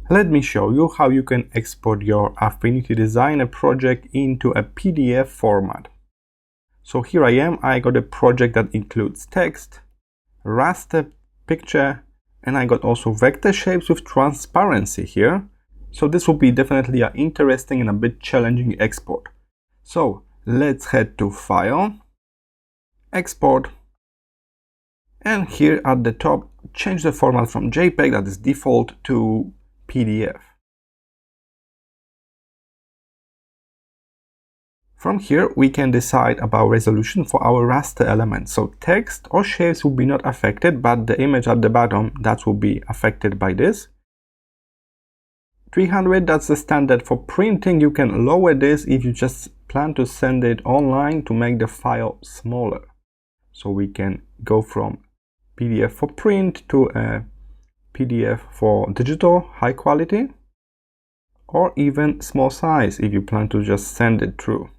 Let me show you how you can export your Affinity Designer project into a PDF format. So here I am, I got a project that includes text, raster picture, and I got also vector shapes with transparency here. So this will be definitely an interesting and a bit challenging export. So let's head to File, Export, and here at the top, change the format from JPEG, that is default, to PDF. From here, we can decide about resolution for our raster elements. So text or shapes will be not affected, but the image at the bottom, that will be affected by this. 300, that's the standard for printing. You can lower this if you just plan to send it online to make the file smaller. So we can go from PDF for print to a PDF for digital, high quality, or even small size if you plan to just send it through.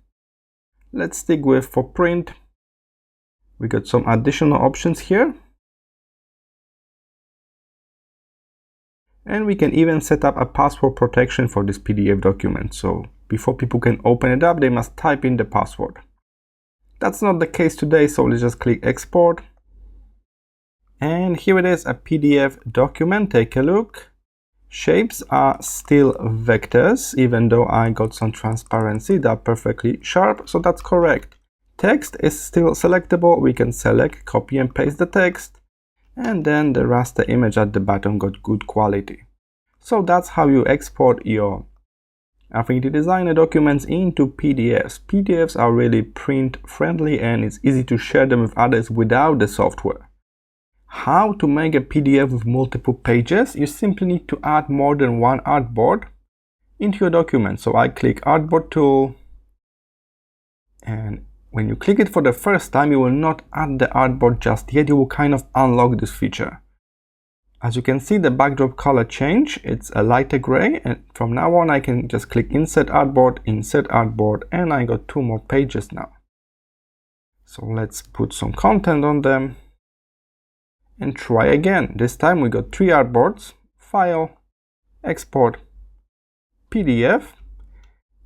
Let's stick with for print. We got some additional options here. And we can even set up a password protection for this PDF document. So before people can open it up, they must type in the password. That's not the case today, so let's just click export. And here it is, a PDF document. Take a look. Shapes are still vectors, even though I got some transparency. They're perfectly sharp, so that's correct. Text is still selectable. We can select, copy and paste the text. And then the raster image at the bottom got good quality. So that's how you export your Affinity Designer documents into PDFs. PDFs are really print friendly and it's easy to share them with others without the software. How to make a PDF with multiple pages? You simply need to add more than one artboard into your document. So I click Artboard tool, and when you click it for the first time, you will not add the artboard just yet. You will kind of unlock this feature. As you can see, the backdrop color change. It's a lighter gray, and from now on I can just click Insert Artboard, and I got 2 more pages now. So let's put some content on them and try again. This time we got 3 artboards, File, Export, PDF,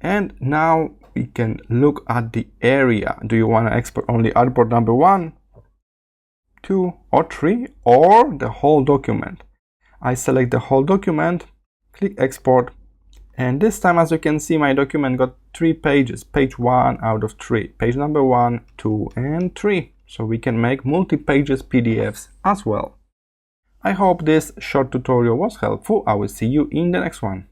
and now we can look at the area. Do you want to export only artboard number 1, 2, or 3, or the whole document? I select the whole document, click Export, and this time, as you can see, my document got 3 pages, page 1 out of 3, page number 1, 2, and 3. So we can make multi-pages PDFs as well. I hope this short tutorial was helpful. I will see you in the next one.